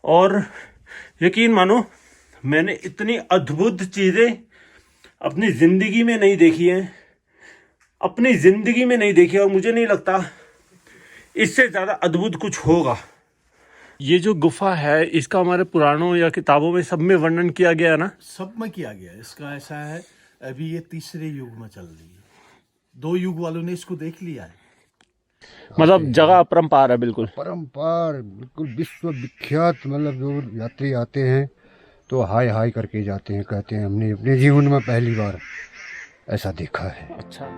और यकीन मानो मैंने इतनी अद्भुत चीज़ें अपनी ज़िंदगी में नहीं देखी हैं, अपनी ज़िंदगी में नहीं देखी, और मुझे नहीं लगता इससे ज़्यादा अद्भुत कुछ होगा। ये जो गुफा है इसका हमारे पुराणों या किताबों में सब में वर्णन किया गया है ना? सब में किया गया। इसका ऐसा है, अभी ये तीसरे युग में चल रही है। 2 युग वालों ने इसको देख लिया है। मतलब जगह अपरंपार है, बिल्कुल परंपार, बिल्कुल विश्व विख्यात। मतलब जो यात्री आते हैं तो हाय हाय करके जाते हैं, कहते हैं हमने अपने जीवन में पहली बार ऐसा देखा है। अच्छा।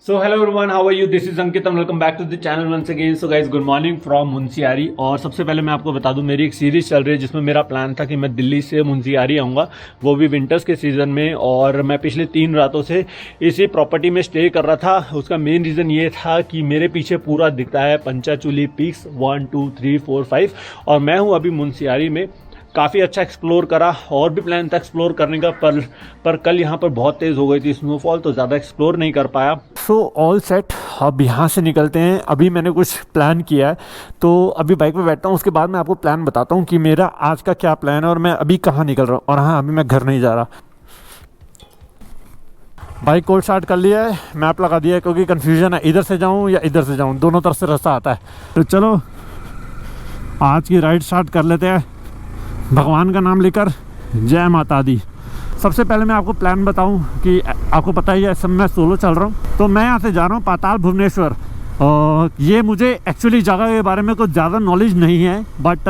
So hello everyone, how are you? This is Ankit and welcome back to the channel once again. So guys, good morning from Munsiyari. और सबसे पहले मैं आपको बता दूं, मेरी एक सीरीज चल रही है जिसमें मेरा प्लान था कि मैं दिल्ली से मुंशियारी आऊँगा, वो भी विंटर्स के सीज़न में। और मैं पिछले 3 रातों से इसी प्रॉपर्टी में स्टे कर रहा था। उसका मेन रीज़न ये था कि मेरे पीछे पूरा दिखता है पंचाचूली पीक्स 1 2 3 4 5, और मैं हूँ अभी मुंशियारी में। काफ़ी अच्छा एक्सप्लोर करा, और भी प्लान था एक्सप्लोर करने का, पर कल यहाँ पर बहुत तेज़ हो गई थी स्नोफॉल, तो ज़्यादा एक्सप्लोर नहीं कर पाया। सो ऑल सेट, अब यहाँ से निकलते हैं। अभी मैंने कुछ प्लान किया है, तो अभी बाइक पे बैठता हूँ, उसके बाद मैं आपको प्लान बताता हूँ कि मेरा आज का क्या प्लान है और मैं अभी कहाँ निकल रहा हूँ। और हाँ, अभी मैं घर नहीं जा रहा। बाइक कोल्ड स्टार्ट कर लिया है, मैप लगा दिया है, क्योंकि कन्फ्यूजन है इधर से जाऊँ या इधर से जाऊँ, दोनों तरफ से रास्ता आता है। तो चलो आज की राइड स्टार्ट कर लेते हैं, भगवान का नाम लेकर। जय माता दी। सबसे पहले मैं आपको प्लान बताऊं कि आपको पता ही है इस समय मैं सोलो चल रहा हूं, तो मैं यहाँ से जा रहा हूँ पाताल भुवनेश्वर। ये मुझे एक्चुअली जगह के बारे में कुछ ज़्यादा नॉलेज नहीं है, बट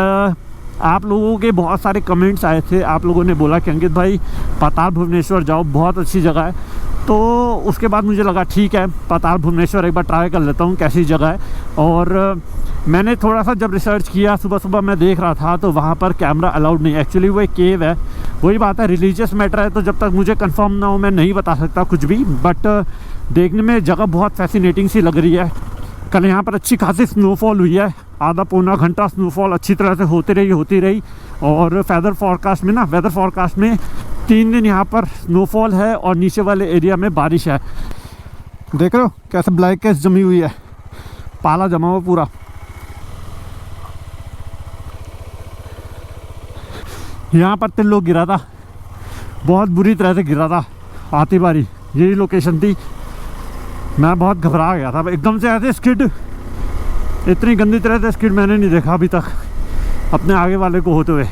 आप लोगों के बहुत सारे कमेंट्स आए थे, आप लोगों ने बोला कि अंकित भाई पाताल भुवनेश्वर जाओ, बहुत अच्छी जगह है। तो उसके बाद मुझे लगा ठीक है, पाताल भुवनेश्वर एक बार ट्राई कर लेता हूँ कैसी जगह है। और मैंने थोड़ा सा जब रिसर्च किया, सुबह सुबह मैं देख रहा था, तो वहाँ पर कैमरा अलाउड नहीं है। एक्चुअली वो एक केव है। वही बात है, रिलीजियस मैटर है, तो जब तक मुझे कंफर्म ना हो मैं नहीं बता सकता कुछ भी। बट देखने में जगह बहुत फैसिनेटिंग सी लग रही है। कल यहाँ पर अच्छी खासी स्नोफॉल हुई है, आधा पौना घंटा स्नोफॉल अच्छी तरह से होती रही। और वेदर फोरकास्ट में 3 दिन यहाँ पर स्नोफॉल है, और नीचे वाले एरिया में बारिश है। देख रहे हो कैसे ब्लैक कैश जमी हुई है, पाला जमा हुआ पूरा। यहाँ पर तिल्लो गिरा था, बहुत बुरी तरह से गिरा था आती बारी। यही लोकेशन थी। मैं बहुत घबरा गया था एकदम से, ऐसे स्किड, इतनी गंदी तरह से स्किड मैंने नहीं देखा अभी तक अपने आगे वाले को होते हुए।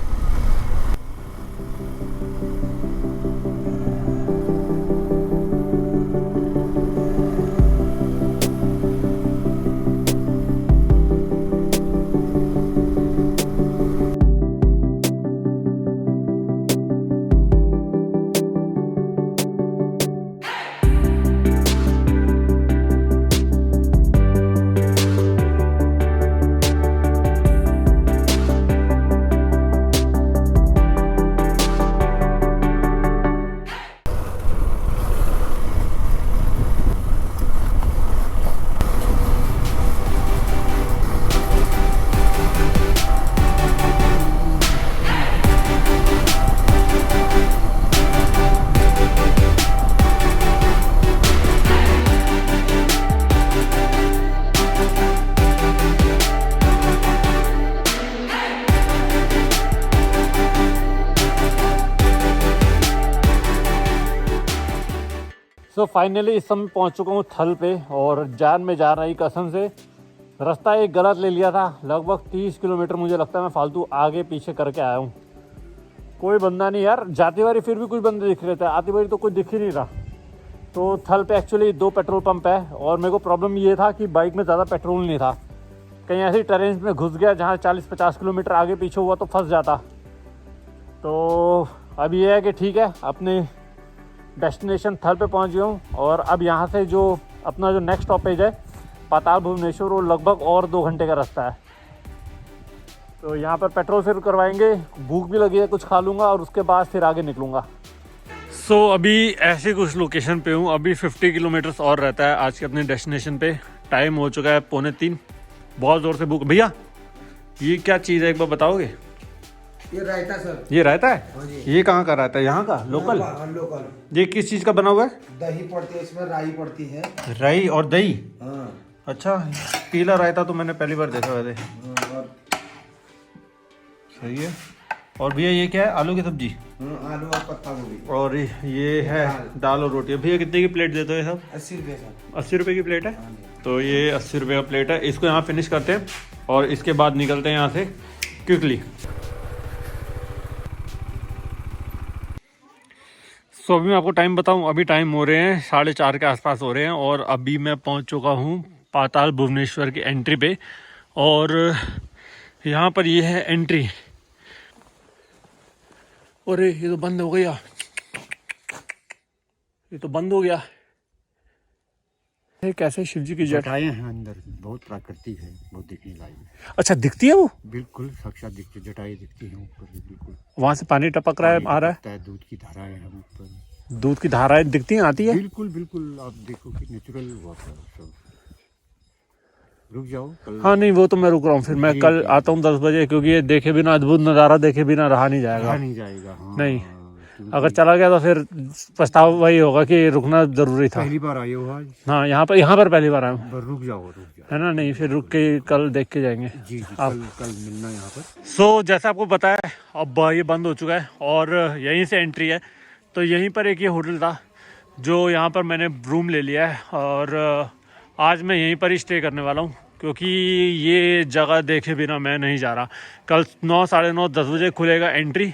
सो फाइनली इस समय पहुंच चुका हूँ थल पे, और जान में जा रही कसम से। रास्ता एक गलत ले लिया था, लगभग 30 किलोमीटर मुझे लगता है मैं फालतू आगे पीछे करके आया हूँ। कोई बंदा नहीं यार, जाती बारी फिर भी कोई बंदे दिख रहे थे, आती बारी तो कोई दिख ही नहीं रहा। तो थल पे एक्चुअली 2 पेट्रोल पंप है, और मेरे को प्रॉब्लम ये था कि बाइक में ज़्यादा पेट्रोल नहीं था। कहीं ऐसी टेरेन में घुस गया जहाँ 40-50 किलोमीटर आगे पीछे हुआ तो फंस जाता। तो अब ये है कि ठीक है, अपने डेस्टिनेशन थल पे पहुंच गया हूँ। और अब यहाँ से जो अपना जो नेक्स्ट स्टॉपेज है पाताल भुवनेश्वर, वो लगभग और 2 घंटे का रास्ता है। तो यहाँ पर पेट्रोल फिर करवाएंगे, भूख भी लगी है, कुछ खा लूँगा और उसके बाद फिर आगे निकलूँगा। सो अभी ऐसे कुछ लोकेशन पे हूँ, अभी 50 किलोमीटर्स और रहता है आज के अपने डेस्टिनेशन पे। टाइम हो चुका है 2:45, बहुत ज़ोर से भूख। भैया ये क्या चीज़ है एक बार बताओगे? ये रायता सर। ये रहता है? हाँ जी। ये कहाँ का रहता है? यहाँ का लोकल? लोकल। ये किस चीज़ का बना हुआ है? दही पड़ती है इसमें, राई पड़ती है। राई और दही? हाँ। अच्छा, पीला रायता तो मैंने पहली बार देखा वैसे। और सही है। और भैया ये क्या है? आलू की सब्जी आलू और पत्ता गोभी। और ये है दाल और रोटी। भैया कितने की प्लेट देते हो ये सब? 80 रुपये सर। 80 रुपये की प्लेट है। तो ये 80 रुपये का प्लेट है। इसको यहाँ फिनिश करते हैं और इसके बाद निकलते हैं यहाँ से क्विकली। सो अभी मैं आपको टाइम बताऊं, अभी टाइम हो रहे हैं 4:30 के आसपास हो रहे हैं और अभी मैं पहुंच चुका हूं पाताल भुवनेश्वर की एंट्री पे। और यहाँ पर ये है एंट्री। अरे ये तो बंद हो गया, ये तो बंद हो गया। ये कैसे शिव जी की जटाएं हैं अंदर, बहुत प्राकृतिक है, बहुत दिखने लायक। अच्छा दिखती है वो? बिल्कुल साक्षात दिखती, जटाएं दिखती हैं ऊपर भी, बिल्कुल। वहाँ से पानी टपक रहा है, आ रहा है, दूध की धाराएं हैं ऊपर। दूध की धाराएं दिखती हैं, आती है? बिल्कुल बिल्कुल, आप देखो कि नेचुरल वाटर सब। रुक जाओ कल। हाँ नहीं, वो तो मैं रुक रहा हूँ, फिर मैं कल आता हूँ 10 बजे, क्योंकि ये देखे बिना, अद्भुत नज़ारा देखे बिना रहा नहीं जाएगा। नहीं जाएगा। हाँ, नहीं, अगर चला गया तो फिर पछतावा वही होगा कि रुकना जरूरी था। पहली बार आए हो आज? हाँ, यहाँ पर पहली बार आया हूँ। रुक जाओ है ना? नहीं, फिर रुक के कल देख के जाएंगे। जी आप कल मिलना यहाँ पर। सो जैसा आपको बताया, अब ये बंद हो चुका है और यहीं से एंट्री है। तो यहीं पर एक ये होटल था जो यहाँ पर मैंने रूम ले लिया है और आज मैं यहीं पर ही स्टे करने वाला हूँ, क्योंकि ये जगह देखे बिना मैं नहीं जा रहा। कल 9, 9:30, 10 बजे खुलेगा एंट्री,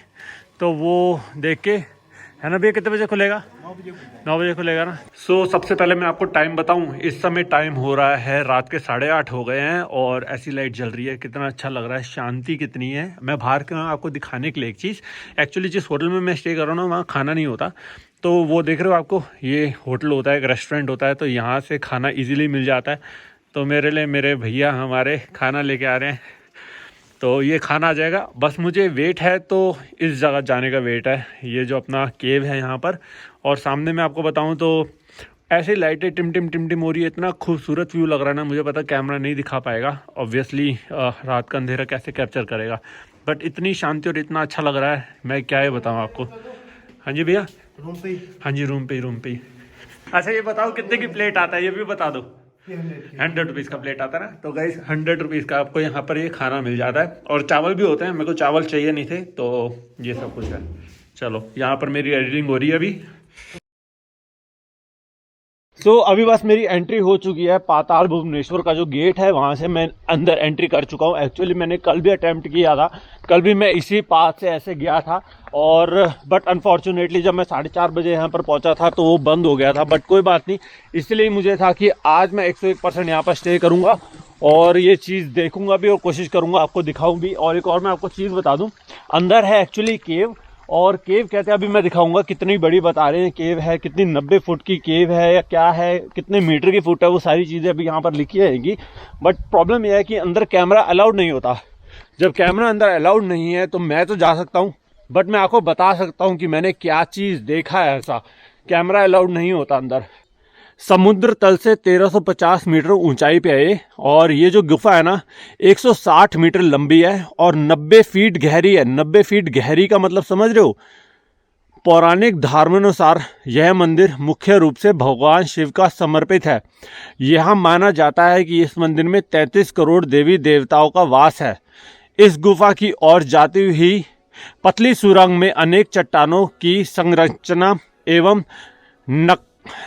तो वो देख के, है ना भैया? कितने बजे खुलेगा? 9 बजे खुलेगा ना। सो सबसे पहले मैं आपको टाइम बताऊं, इस समय टाइम हो रहा है रात के 8:30 हो गए हैं और ऐसी लाइट जल रही है, कितना अच्छा लग रहा है, शांति कितनी है। मैं बाहर का आपको दिखाने के लिए एक चीज़, एक्चुअली जिस होटल में मैं स्टे कर रहा हूँ वहाँ खाना नहीं होता, तो वो देख रहे हो आपको, ये होटल होता है, एक रेस्टोरेंट होता है, तो यहाँ से खाना ईजिली मिल जाता है। तो मेरे लिए मेरे भैया हमारे खाना लेके आ रहे हैं, तो ये खाना आ जाएगा। बस मुझे वेट है, तो इस जगह जाने का वेट है। ये जो अपना केव है यहाँ पर, और सामने मैं आपको बताऊँ तो ऐसी लाइटें टिम टिम हो रही है, इतना खूबसूरत व्यू लग रहा है ना। मुझे पता कैमरा नहीं दिखा पाएगा ऑब्वियसली, रात का अंधेरा कैसे कैप्चर करेगा, बट इतनी शांति और इतना अच्छा लग रहा है, मैं क्या ही बताऊँ आपको। हाँ जी भैया? रूम पे ही? हाँ जी, रूम पे ही। अच्छा ये बताओ कितने की प्लेट आता है, ये भी बता दो। 100 रुपीज़ का प्लेट आता है ना। तो गाइस 100 रुपीज़ का आपको यहाँ पर ये खाना मिल जाता है और चावल भी होते हैं। मेरे को चावल चाहिए नहीं थे, तो ये सब कुछ है। चलो, यहाँ पर मेरी एडिटिंग हो रही है अभी। तो अभी बस मेरी एंट्री हो चुकी है। पाताल भुवनेश्वर का जो गेट है वहाँ से मैं अंदर एंट्री कर चुका हूँ। एक्चुअली मैंने कल भी अटेम्प्ट किया था, कल भी मैं इसी पाथ से ऐसे गया था, और बट अनफॉर्चुनेटली जब मैं 4:30 बजे यहाँ पर पहुँचा था तो वो बंद हो गया था। बट कोई बात नहीं, इसलिए मुझे था कि आज मैं 101% यहाँ पर स्टे करूँगा और ये चीज़ देखूँगा भी और कोशिश करूँगा आपको दिखाऊँ भी। और एक और मैं आपको चीज़ बता दूँ, अंदर है एक्चुअली केव, और केव कहते हैं, अभी मैं दिखाऊंगा कितनी बड़ी बता रहे हैं केव है, कितनी 90 फुट की केव है या क्या है, कितने मीटर की फुट है, वो सारी चीज़ें अभी यहाँ पर लिखी रहेंगी। बट प्रॉब्लम यह है कि अंदर कैमरा अलाउड नहीं होता। जब कैमरा अंदर अलाउड नहीं है तो मैं तो जा सकता हूँ, बट मैं आपको बता सकता हूँ कि मैंने क्या चीज़ देखा है। ऐसा कैमरा अलाउड नहीं होता अंदर। समुद्र तल से 1350 मीटर ऊंचाई पे है, और ये जो गुफा है ना 160 मीटर लंबी है और 90 फीट गहरी है। 90 फीट गहरी का मतलब समझ रहे हो? पौराणिक धर्मानुसार यह मंदिर मुख्य रूप से भगवान शिव का समर्पित है। यहाँ माना जाता है कि इस मंदिर में 33 करोड़ देवी देवताओं का वास है। इस गुफा की ओर जाती हुई पतली सुरंग में अनेक चट्टानों की संरचना एवं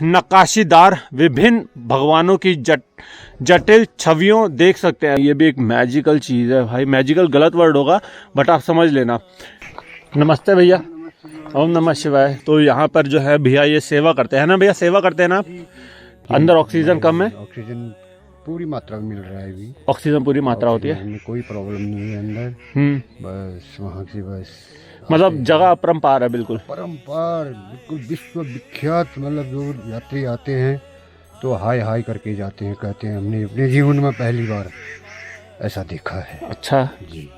नक्काशीदार विभिन्न भगवानों की जटिल छवियों देख सकते हैं। ये भी एक मैजिकल चीज़ है भाई। मैजिकल गलत वर्ड होगा, बट आप समझ लेना। नमस्ते भैया। ओम नमः शिवाय। तो यहाँ पर जो है भैया ये सेवा करते हैं ना भैया? सेवा करते हैं ना आप? अंदर ऑक्सीजन कम है? ऑक्सीजन पूरी मात्रा में मिल रहा है अभी। ऑक्सीजन पूरी मात्रा होती है, कोई प्रॉब्लम नहीं है अंदर। बस वहाँ से बस मतलब जगह अपरंपार है, बिल्कुल परंपार, बिल्कुल विश्व विख्यात। मतलब जो यात्री आते हैं तो हाय हाय करके जाते हैं, कहते हैं हमने अपने जीवन में पहली बार ऐसा देखा है। अच्छा जी।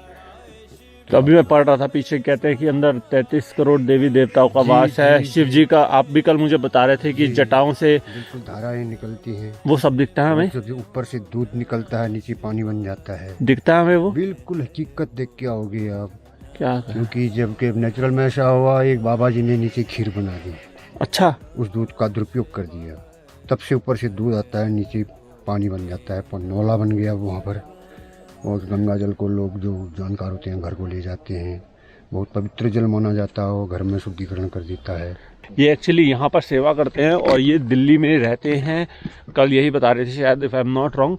तो अभी मैं पढ़ रहा था पीछे, कहते हैं कि अंदर 33 करोड़ देवी देवताओं का वास है। शिव जी का आप भी कल मुझे बता रहे थे कि जटाओं से बिल्कुल धाराएं निकलती हैं, वो सब दिखता है हमें, जो ऊपर से दूध निकलता है, नीचे पानी बन जाता है, दिखता है हमें वो। बिल्कुल हकीकत देख के आओगे आप। क्या? क्योंकि जब के नेचुरल में ऐसा हुआ, एक बाबा जी ने नीचे खीर बना दी, अच्छा, उस दूध का दुरुपयोग कर दिया, तब से ऊपर से दूध आता है, नीचे पानी बन जाता है, नौला बन गया वहाँ पर। और गंगा जल को लोग जो जानकार होते हैं घर को ले जाते हैं, बहुत पवित्र जल माना जाता है, वो घर में शुद्धिकरण कर देता है। ये एक्चुअली यहाँ पर सेवा करते हैं और ये दिल्ली में रहते हैं, कल यही बता रहे थे शायद, if I am not wrong.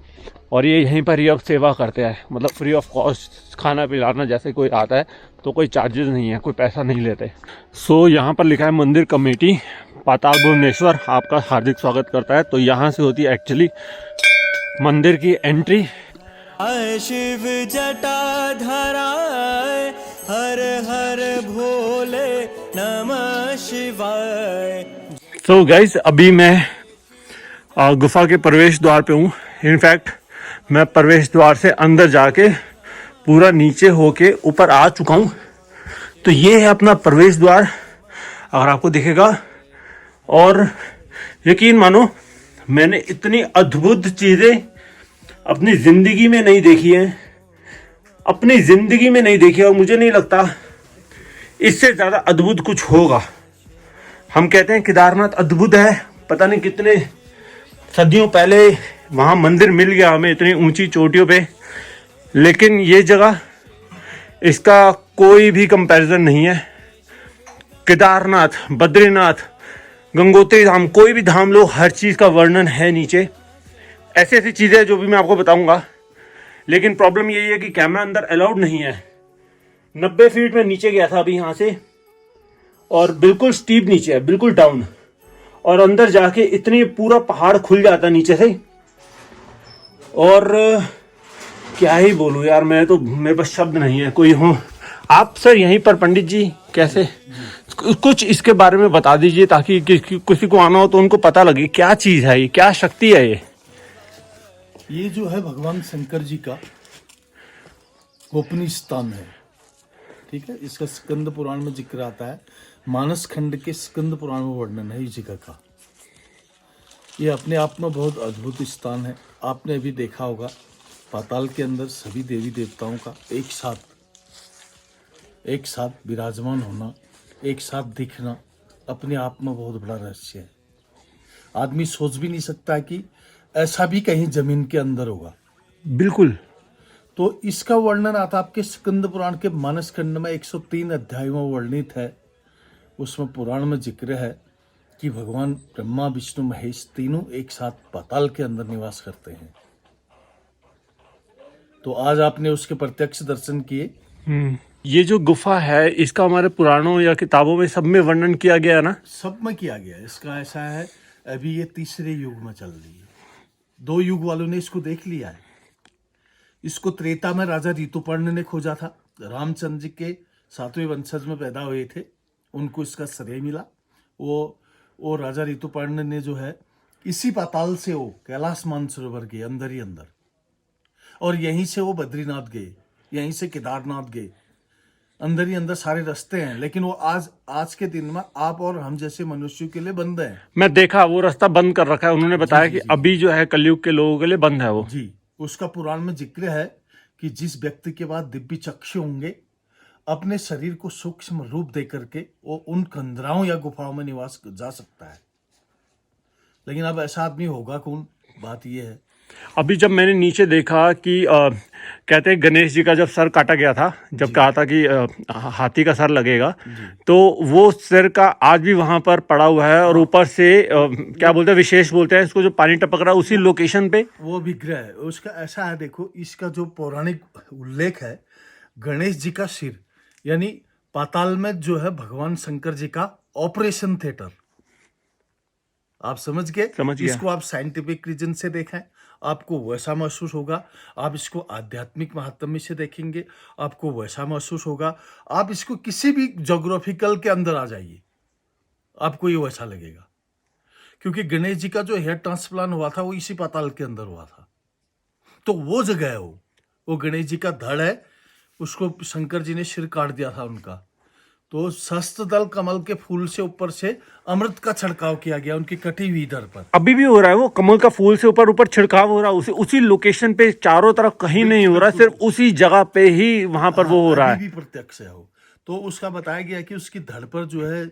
और ये यहीं पर ही अब सेवा करते हैं, मतलब फ्री ऑफ कॉस्ट खाना पिलाना, जैसे कोई आता है तो कोई चार्जेस नहीं है, कोई पैसा नहीं लेते। सो यहाँ पर लिखा है मंदिर कमेटी पाताल भुवनेश्वर आपका हार्दिक स्वागत करता है। तो यहाँ से होती है एक्चुअली मंदिर की एंट्री। शिव जटाधराय हर हर भोले नमः शिवाय। सो गाइस, अभी मैं गुफा के प्रवेश द्वार पे हूँ। इनफैक्ट मैं प्रवेश द्वार से अंदर जाके पूरा नीचे होके ऊपर आ चुका हूँ। तो ये है अपना प्रवेश द्वार, अगर आपको दिखेगा। और यकीन मानो, मैंने इतनी अद्भुत चीज़ें अपनी ज़िंदगी में नहीं देखी हैं, अपनी ज़िंदगी में नहीं देखी, और मुझे नहीं लगता इससे ज़्यादा अद्भुत कुछ होगा। हम कहते हैं केदारनाथ अद्भुत है, पता नहीं कितने सदियों पहले वहाँ मंदिर मिल गया हमें इतनी ऊंची चोटियों पे, लेकिन ये जगह, इसका कोई भी कंपैरिजन नहीं है। केदारनाथ, बद्रीनाथ, गंगोत्री धाम, कोई भी धाम लो, हर चीज़ का वर्णन है नीचे। ऐसी ऐसी चीज़ें जो भी मैं आपको बताऊंगा, लेकिन प्रॉब्लम यही है कि कैमरा अंदर अलाउड नहीं है। 90 फीट में नीचे गया था अभी यहाँ से, और बिल्कुल स्टीप नीचे है, बिल्कुल डाउन, और अंदर जाके इतनी पूरा पहाड़ खुल जाता नीचे से। और क्या ही बोलूँ यार, मैं तो, मेरे पास शब्द नहीं है। कोई हो आप सर यहीं पर, पंडित जी कैसे, कुछ इसके बारे में बता दीजिए, ताकि किसी को आना हो तो उनको पता लगे क्या चीज़ है ये, क्या शक्ति है ये जो है भगवान शंकर जी का गोपनीय स्थान है, ठीक है। इसका स्कंद पुराण में जिक्र आता है, मानस खंड के स्कंद पुराण में वर्णन है इस जगह का। ये अपने आप में बहुत अद्भुत स्थान है। आपने अभी देखा होगा, पाताल के अंदर सभी देवी देवताओं का एक साथ विराजमान होना, एक साथ दिखना, अपने आप में बहुत बड़ा रहस्य है। आदमी सोच भी नहीं सकता कि ऐसा भी कहीं जमीन के अंदर होगा। बिल्कुल। तो इसका वर्णन आता आपके स्कंद पुराण के मानस खंड में 103 अध्याय में वर्णित है। उसमें पुराण में जिक्र है कि भगवान ब्रह्मा, विष्णु, महेश तीनों एक साथ पाताल के अंदर निवास करते हैं। तो आज आपने उसके प्रत्यक्ष दर्शन किए। ये जो गुफा है, इसका हमारे पुराणों या किताबों में सब में वर्णन किया गया है ना? सब में किया गया। इसका ऐसा है, अभी ये तीसरे युग में चल रही है। 2 युग वालों ने इसको देख लिया है। इसको त्रेता में राजा ऋतुपर्ण ने खोजा था। रामचंद्र जी के 7वें वंशज में पैदा हुए थे, उनको इसका श्रेय मिला। वो राजा ऋतुपर्ण ने जो है, इसी पाताल से वो कैलाश मानसरोवर गए अंदर ही अंदर, और यहीं से वो बद्रीनाथ गए, यहीं से केदारनाथ गए, अंदर ही अंदर सारे रास्ते हैं। लेकिन वो आज के दिन में आप और हम जैसे मनुष्यों के लिए बंद है। मैं देखा वो रास्ता बंद कर रखा है, उन्होंने बताया कि अभी जो है कलयुग के लोगों के लिए बंद है वो। जी, उसका पुराण में जिक्र है कि जिस व्यक्ति के पास दिव्य चक्षु होंगे, अपने शरीर को सूक्ष्म रूप दे करके वो उन कंदराओं या गुफाओं में निवास जा सकता है। लेकिन अब ऐसा आदमी होगा कौन? बात यह है। अभी जब मैंने नीचे देखा कि कहते हैं गणेश जी का जब सर काटा गया था, जब कहा था कि हाथी का सर लगेगा, तो वो सिर का आज भी वहां पर पड़ा हुआ है। और ऊपर से क्या बोलते हैं, विशेष बोलते हैं इसको, जो पानी टपक रहा है उसी लोकेशन पे वो विग्रह है उसका। ऐसा है, देखो इसका जो पौराणिक उल्लेख है, गणेश जी का सिर, यानी पाताल में जो है भगवान शंकर जी का ऑपरेशन थिएटर। आप समझ गए? इसको आप साइंटिफिक रीजन से देखें, आपको वैसा महसूस होगा। आप इसको आध्यात्मिक महात्म्य से देखेंगे, आपको वैसा महसूस होगा। आप इसको किसी भी ज्योग्राफिकल के अंदर आ जाइए, आपको ये वैसा लगेगा। क्योंकि गणेश जी का जो हेयर ट्रांसप्लांट हुआ था वो इसी पाताल के अंदर हुआ था। तो वो जगह है, वो गणेश जी का धड़ है, उसको शंकर जी ने सिर काट दिया था उनका। तो सहस्त्रदल कमल के फूल से ऊपर से अमृत का छिड़काव किया गया उनकी कटी हुई इधर पर। अभी भी हो रहा है वो कमल का फूल से ऊपर ऊपर छिड़काव हो रहा है, उसी लोकेशन पे, चारों तरफ कहीं नहीं हो रहा, सिर्फ उसी जगह पे ही वहां पर वो हो रहा है। अभी भी प्रत्यक्ष है वो। तो उसका बताया गया कि उसकी धड़ पर जो है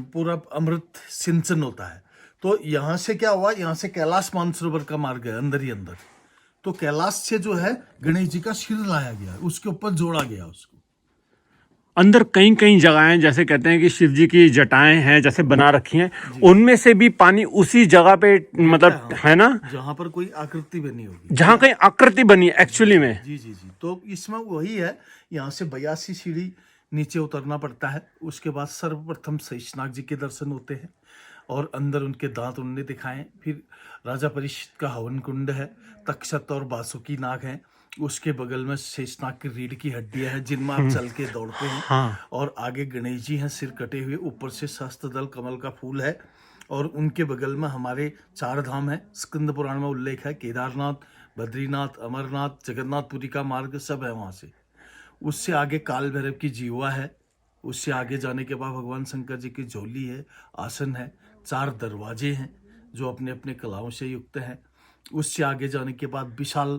पूरा अमृत सिंचन होता है। तो यहाँ से क्या हुआ, यहाँ से कैलाश मानसरोवर का मार्ग है अंदर ही अंदर। तो कैलाश से जो है गणेश जी का सिर लाया गया, उसके ऊपर जोड़ा गया उसको। अंदर कई कई जगहें, जैसे कहते हैं कि शिव जी की जटाएं हैं जैसे बना रखी हैं, उनमें से भी पानी उसी जगह पे मतलब है ना, जहाँ पर कोई आकृति बनी होगी, जहाँ कहीं आकृति बनी एक्चुअली में। जी जी जी। तो इसमें वही है, यहाँ से 82 सीढ़ी नीचे उतरना पड़ता है। उसके बाद सर्वप्रथम शेषनाग जी के दर्शन होते हैं और अंदर उनके दांत उन्होंने दिखाए। फिर राजा परिषद का हवन कुंड है, तक्षत और बासुकी नाग हैं, उसके बगल में शेषनाग की रीढ़ की हड्डियां हैं जिनमें आप चल के दौड़ते हैं। हाँ। और आगे गणेश जी हैं सिर कटे हुए, ऊपर से सहस्त्रदल कमल का फूल है। और उनके बगल में हमारे 4 धाम है, स्कंद पुराण में उल्लेख है, केदारनाथ, बद्रीनाथ, अमरनाथ, जगन्नाथपुरी का मार्ग सब है वहाँ से। उससे आगे काल भैरव की जीवा है। उससे आगे जाने के बाद भगवान शंकर जी की झोली है, आसन है, 4 दरवाजे हैं जो अपने अपने कलाओं से युक्त हैं। उससे आगे जाने के बाद विशाल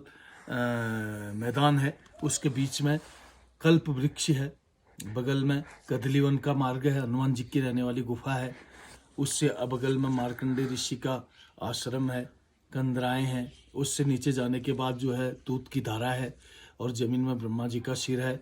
मैदान है, उसके बीच में कल्प वृक्ष है, बगल में कदलीवन का मार्ग है, हनुमान जी की रहने वाली गुफा है। उससे बगल में मार्कंडे ऋषि का आश्रम है, कंदराएं हैं। उससे नीचे जाने के बाद जो है दूध की धारा है और जमीन में ब्रह्मा जी का सिर है।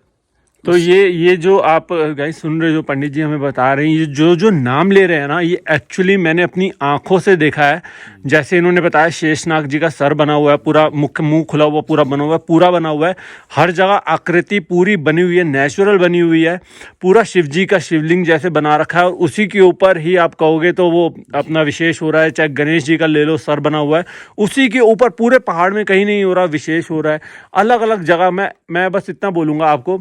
तो ये जो आप गाइस सुन रहे हो, जो पंडित जी हमें बता रहे हैं, ये जो नाम ले रहे हैं ना, ये एक्चुअली मैंने अपनी आंखों से देखा है। जैसे इन्होंने बताया, शेषनाग जी का सर बना हुआ है, पूरा मुंह खुला हुआ पूरा बना हुआ है, पूरा बना हुआ है, हर जगह आकृति पूरी बनी हुई है, नेचुरल बनी हुई है, पूरा शिव जी का शिवलिंग जैसे बना रखा है। और उसी के ऊपर ही आप कहोगे तो वो अपना विशेष हो रहा है। चाहे गणेश जी का ले लो, सर बना हुआ है, उसी के ऊपर पूरे पहाड़ में कहीं नहीं हो रहा, विशेष हो रहा है। अलग अलग जगह मैं बस इतना बोलूँगा आपको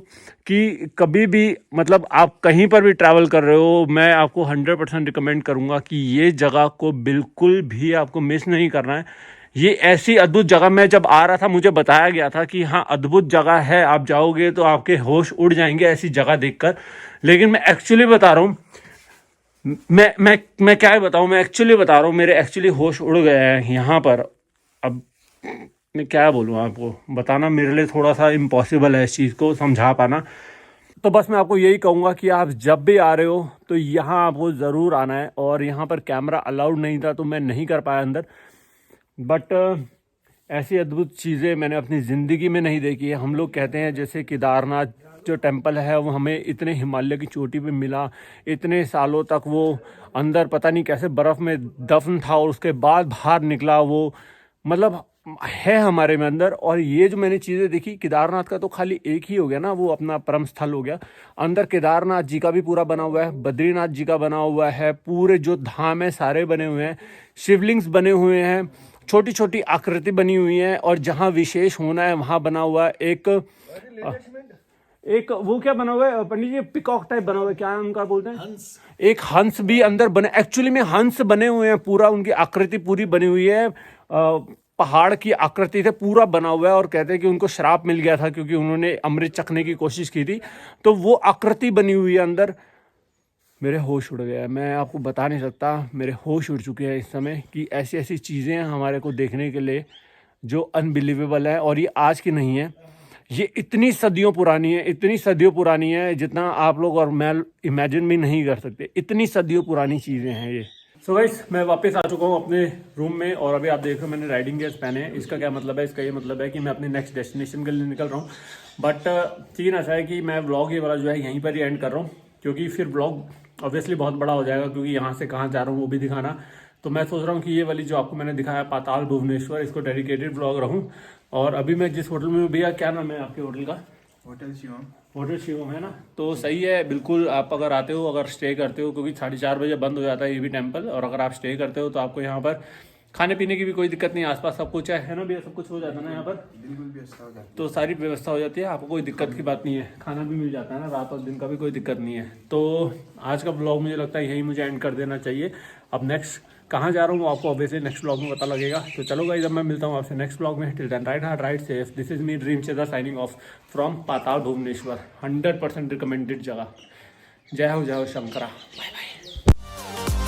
कि कभी भी मतलब आप कहीं पर भी ट्रैवल कर रहे हो, मैं आपको 100% रिकमेंड करूंगा कि ये जगह को बिल्कुल भी आपको मिस नहीं करना है। ये ऐसी अद्भुत जगह, मैं जब आ रहा था मुझे बताया गया था कि हाँ अद्भुत जगह है, आप जाओगे तो आपके होश उड़ जाएंगे ऐसी जगह देखकर। लेकिन मैं एक्चुअली बता रहा हूँ, मैं क्या बताऊँ, मैं एक्चुअली बता रहा हूँ, मेरे एक्चुअली होश उड़ गए हैं यहाँ पर। अब मैं क्या बोलूँ आपको, बताना मेरे लिए थोड़ा सा इम्पॉसिबल है इस चीज़ को समझा पाना। तो बस मैं आपको यही कहूँगा कि आप जब भी आ रहे हो तो यहाँ आपको ज़रूर आना है। और यहाँ पर कैमरा अलाउड नहीं था तो मैं नहीं कर पाया अंदर, बट ऐसी अद्भुत चीज़ें मैंने अपनी ज़िंदगी में नहीं देखी है। हम लोग कहते हैं जैसे केदारनाथ जो टेम्पल है वो हमें इतने हिमालय की चोटी पे मिला, इतने सालों तक वो अंदर पता नहीं कैसे बर्फ़ में दफन था और उसके बाद बाहर निकला, वो मतलब है हमारे में अंदर। और ये जो मैंने चीज़ें देखी, केदारनाथ का तो खाली एक ही हो गया ना, वो अपना परम स्थल हो गया। अंदर केदारनाथ जी का भी पूरा बना हुआ है, बद्रीनाथ जी का बना हुआ है, पूरे जो धाम है सारे बने हुए हैं, शिवलिंग्स बने हुए हैं, छोटी छोटी आकृति बनी हुई है। और जहाँ विशेष होना है वहाँ बना हुआ है एक वो क्या बना हुआ है पंडित जी, पिकॉक टाइप बना हुआ है, क्या उनका बोलते हैं, हंस। एक हंस भी अंदर बने, एक्चुअली में हंस बने हुए हैं, पूरा उनकी आकृति पूरी बनी हुई है, पहाड़ की आकृति से पूरा बना हुआ है। और कहते हैं कि उनको श्राप मिल गया था क्योंकि उन्होंने अमृत चखने की कोशिश की थी, तो वो आकृति बनी हुई है अंदर। मेरे होश उड़ गया है, मैं आपको बता नहीं सकता, मेरे होश उड़ चुके हैं इस समय कि ऐसी ऐसी चीज़ें हैं हमारे को देखने के लिए जो अनबिलीवेबल है। और ये आज की नहीं है, ये इतनी सदियों पुरानी है, इतनी सदियों पुरानी है जितना आप लोग और मैं इमेजिन भी नहीं कर सकते, इतनी सदियों पुरानी चीज़ें हैं ये। सो गाइस, मैं वापस आ चुका हूँ अपने रूम में और अभी आप देख रहे हो मैंने राइडिंग गियर्स पहने हैं। इसका क्या मतलब है? इसका ये मतलब है कि मैं अपने नेक्स्ट डेस्टिनेशन के लिए निकल रहा हूँ। बट सीन ऐसा है कि मैं व्लॉग ये वाला जो है यहीं पर ही एंड कर रहा हूँ, क्योंकि फिर व्लॉग ऑब्वियसली बहुत बड़ा हो जाएगा, क्योंकि यहाँ से कहाँ जा रहा हूँ वो भी दिखाना। तो मैं सोच रहा हूँ कि ये वाली जो आपको मैंने दिखाया पाताल भुवनेश्वर, इसको डेडिकेटेड व्लॉग रहूँ। और अभी मैं जिस होटल में, भैया क्या नाम है आपके होटल का? होटल शिवम। होटल शिवम है ना, तो सही है बिल्कुल। आप अगर आते हो, अगर स्टे करते हो, क्योंकि 4:30 बजे बंद हो जाता है ये भी टेम्पल, और अगर आप स्टे करते हो तो आपको यहाँ पर खाने पीने की भी कोई दिक्कत नहीं, आसपास सब कुछ है ना भैया, सब कुछ हो जाता है ना यहाँ पर, बिल्कुल व्यवस्था हो जाती है। तो सारी व्यवस्था हो जाती है, आपको कोई दिक्कत की बात नहीं है, खाना भी मिल जाता है ना, रात और दिन का भी कोई दिक्कत नहीं है। तो आज का ब्लॉग मुझे लगता है यही मुझे एंड कर देना चाहिए। अब नेक्स्ट कहाँ जा रहा हूँ वो आपको ऑब्वियसली नेक्स्ट ब्लॉग में पता लगेगा। तो चलो गाइस, जब मैं मिलता हूँ आपसे नेक्स्ट ब्लॉग में। Till then ride hard, ride safe. This is me dream Cheda signing off from Patal Bhuvaneshwar. 100% recommended जगह। जय हो शंकरा। Bye bye.